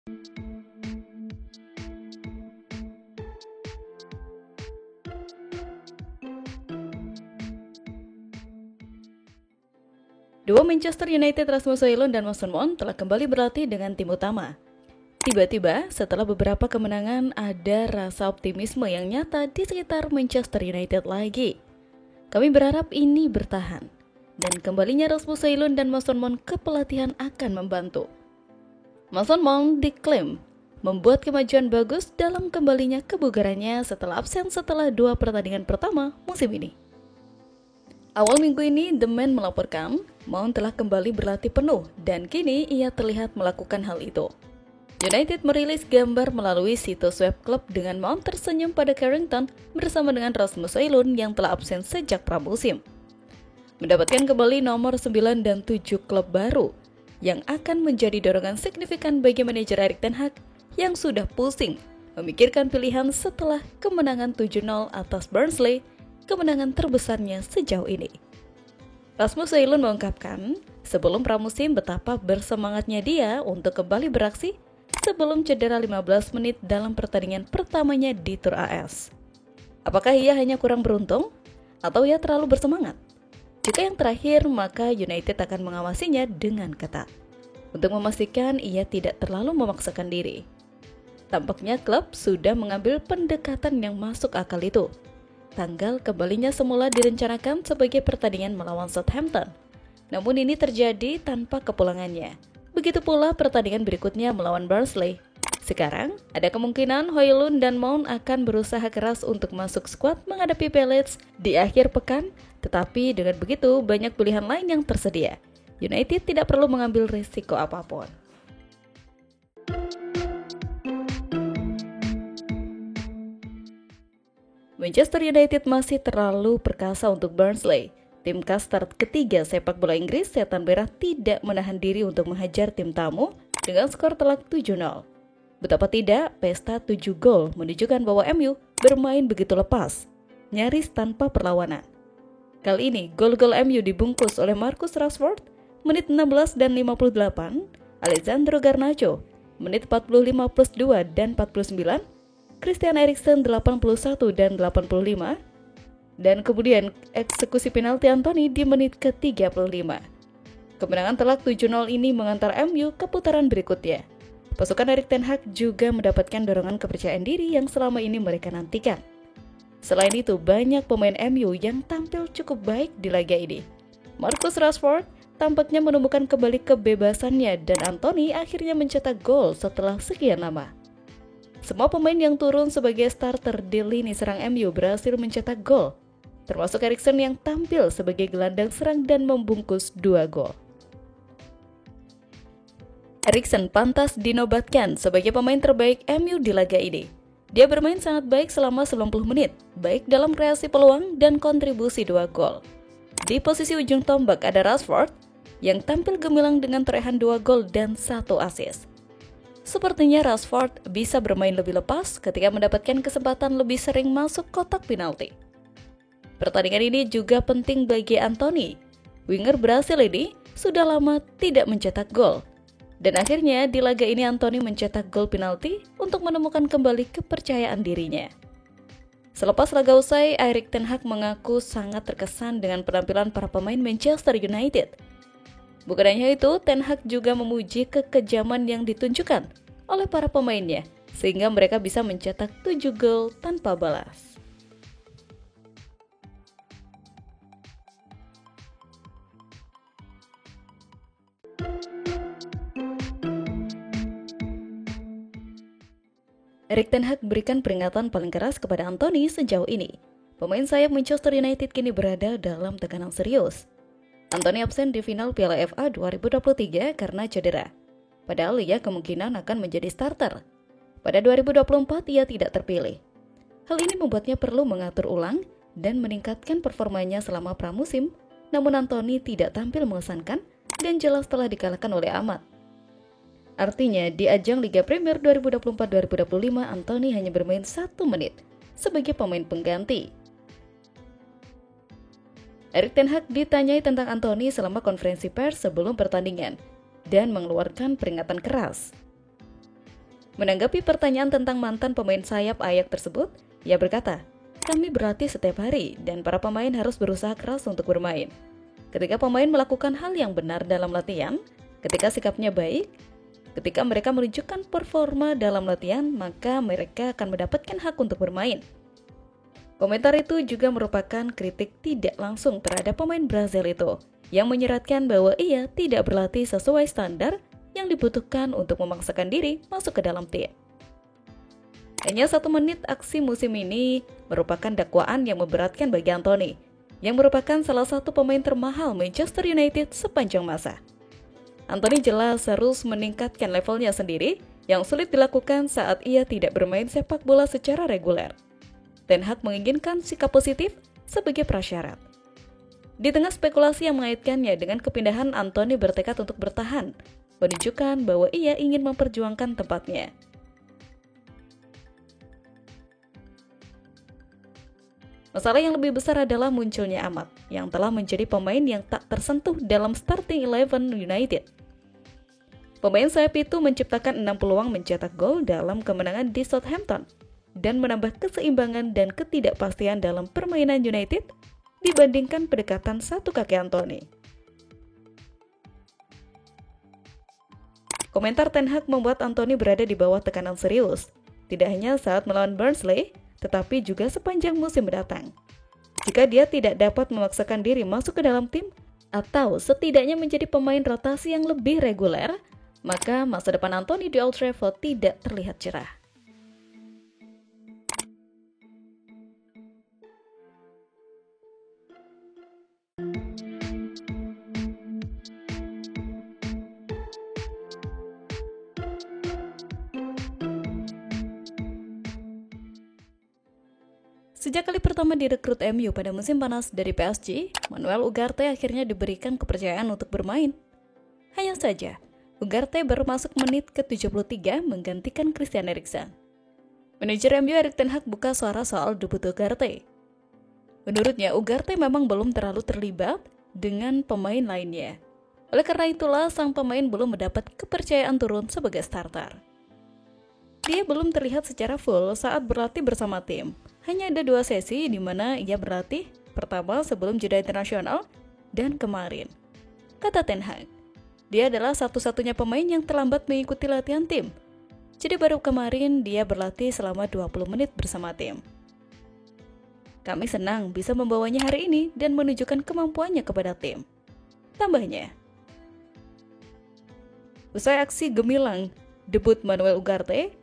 Dua Manchester United Rasmus Højlund dan Mason Mount telah kembali berlatih dengan tim utama. Tiba-tiba, setelah beberapa kemenangan, ada rasa optimisme yang nyata di sekitar Manchester United lagi. Kami berharap ini bertahan, dan kembalinya Rasmus Højlund dan Mason Mount ke pelatihan akan membantu. Mason Mount diklaim membuat kemajuan bagus dalam kembalinya kebugarannya setelah absen setelah 2 pertandingan pertama musim ini. Awal minggu ini, The Man melaporkan Mount telah kembali berlatih penuh dan kini ia terlihat melakukan hal itu. United merilis gambar melalui situs web klub dengan Mount tersenyum pada Carrington bersama dengan Rasmus Højlund yang telah absen sejak pramusim. Mendapatkan kembali nomor 9 dan 7 klub baru yang akan menjadi dorongan signifikan bagi manajer Erik ten Hag yang sudah pusing memikirkan pilihan setelah kemenangan 7-0 atas Barnsley, kemenangan terbesarnya sejauh ini. Rasmus Højlund mengungkapkan sebelum pramusim betapa bersemangatnya dia untuk kembali beraksi sebelum cedera 15 menit dalam pertandingan pertamanya di Tour AS. Apakah ia hanya kurang beruntung atau ia terlalu bersemangat? Jika yang terakhir, maka United akan mengawasinya dengan ketat untuk memastikan ia tidak terlalu memaksakan diri. Tampaknya klub sudah mengambil pendekatan yang masuk akal itu. Tanggal kembalinya semula direncanakan sebagai pertandingan melawan Southampton. Namun ini terjadi tanpa kepulangannya. Begitu pula pertandingan berikutnya melawan Barnsley. Sekarang, ada kemungkinan Højlund dan Mount akan berusaha keras untuk masuk skuad menghadapi Palace di akhir pekan, tetapi dengan begitu banyak pilihan lain yang tersedia. United tidak perlu mengambil risiko apapun. Manchester United masih terlalu perkasa untuk Barnsley. Tim kasta ketiga sepak bola Inggris, Setan Merah tidak menahan diri untuk menghajar tim tamu dengan skor telak 7-0. Betapa tidak, pesta 7 gol menunjukkan bahwa MU bermain begitu lepas, nyaris tanpa perlawanan. Kali ini, gol-gol MU dibungkus oleh Marcus Rashford, menit 16 dan 58, Alessandro Garnacho, menit 45 plus 2 dan 49, Christian Eriksen 81 dan 85, dan kemudian eksekusi penalti Anthony di menit ke-35. Kemenangan telak 7-0 ini mengantar MU ke putaran berikutnya. Pasukan Erik ten Hag juga mendapatkan dorongan kepercayaan diri yang selama ini mereka nantikan. Selain itu, banyak pemain MU yang tampil cukup baik di laga ini. Marcus Rashford tampaknya menemukan kembali kebebasannya dan Anthony akhirnya mencetak gol setelah sekian lama. Semua pemain yang turun sebagai starter di lini serang MU berhasil mencetak gol, termasuk Eriksen yang tampil sebagai gelandang serang dan membungkus 2 gol. Eriksen pantas dinobatkan sebagai pemain terbaik MU di laga ini. Dia bermain sangat baik selama 90 menit, baik dalam kreasi peluang dan kontribusi 2 gol. Di posisi ujung tombak ada Rashford yang tampil gemilang dengan torehan 2 gol dan 1 assist. Sepertinya Rashford bisa bermain lebih lepas ketika mendapatkan kesempatan lebih sering masuk kotak penalti. Pertandingan ini juga penting bagi Anthony. Winger Brasil ini sudah lama tidak mencetak gol. Dan akhirnya di laga ini Anthony mencetak gol penalti untuk menemukan kembali kepercayaan dirinya. Selepas laga usai, Erik ten Hag mengaku sangat terkesan dengan penampilan para pemain Manchester United. Bukan hanya itu, ten Hag juga memuji kekejaman yang ditunjukkan oleh para pemainnya, sehingga mereka bisa mencetak 7 gol tanpa balas. Erik ten Hag berikan peringatan paling keras kepada Anthony sejauh ini. Pemain sayap Manchester United kini berada dalam tekanan serius. Anthony absen di final Piala FA 2023 karena cedera. Padahal ia kemungkinan akan menjadi starter. Pada 2024 ia tidak terpilih. Hal ini membuatnya perlu mengatur ulang dan meningkatkan performanya selama pramusim, namun Anthony tidak tampil mengesankan dan jelas telah dikalahkan oleh Ahmad. Artinya, di ajang Liga Premier 2024-2025, Anthony hanya bermain 1 menit sebagai pemain pengganti. Erik ten Hag ditanyai tentang Anthony selama konferensi pers sebelum pertandingan dan mengeluarkan peringatan keras. Menanggapi pertanyaan tentang mantan pemain sayap Ajax tersebut, ia berkata, "Kami berlatih setiap hari dan para pemain harus berusaha keras untuk bermain. Ketika pemain melakukan hal yang benar dalam latihan, ketika sikapnya baik, ketika mereka menunjukkan performa dalam latihan, maka mereka akan mendapatkan hak untuk bermain." Komentar itu juga merupakan kritik tidak langsung terhadap pemain Brazil itu, yang menyeratkan bahwa ia tidak berlatih sesuai standar yang dibutuhkan untuk memaksakan diri masuk ke dalam tim. Hanya 1 menit aksi musim ini merupakan dakwaan yang memberatkan bagi Anthony, yang merupakan salah satu pemain termahal Manchester United sepanjang masa. Anthony jelas harus meningkatkan levelnya sendiri yang sulit dilakukan saat ia tidak bermain sepak bola secara reguler. Ten Hag menginginkan sikap positif sebagai prasyarat. Di tengah spekulasi yang mengaitkannya dengan kepindahan, Anthony bertekad untuk bertahan, menunjukkan bahwa ia ingin memperjuangkan tempatnya. Masalah yang lebih besar adalah munculnya Ahmad, yang telah menjadi pemain yang tak tersentuh dalam starting 11 United. Pemain sayap itu menciptakan 6 peluang mencetak gol dalam kemenangan di Southampton, dan menambah keseimbangan dan ketidakpastian dalam permainan United dibandingkan pendekatan satu kaki Anthony. Komentar Ten Hag membuat Anthony berada di bawah tekanan serius, tidak hanya saat melawan Barnsley, tetapi juga sepanjang musim mendatang. Jika dia tidak dapat memaksakan diri masuk ke dalam tim, atau setidaknya menjadi pemain rotasi yang lebih reguler, maka masa depan Anthony di Old Trafford tidak terlihat cerah. Sejak kali pertama direkrut MU pada musim panas dari PSG, Manuel Ugarte akhirnya diberikan kepercayaan untuk bermain. Hanya saja, Ugarte baru masuk menit ke-73 menggantikan Christian Eriksen. Manajer MU Erik ten Hag buka suara soal debut Ugarte. Menurutnya, Ugarte memang belum terlalu terlibat dengan pemain lainnya. Oleh karena itulah, sang pemain belum mendapat kepercayaan turun sebagai starter. Dia belum terlihat secara full saat berlatih bersama tim. Hanya ada 2 sesi di mana ia berlatih, pertama sebelum jeda internasional dan kemarin. Kata Ten Hag, dia adalah satu-satunya pemain yang terlambat mengikuti latihan tim. Jadi baru kemarin dia berlatih selama 20 menit bersama tim. Kami senang bisa membawanya hari ini dan menunjukkan kemampuannya kepada tim. Tambahnya, usai aksi gemilang debut Manuel Ugarte,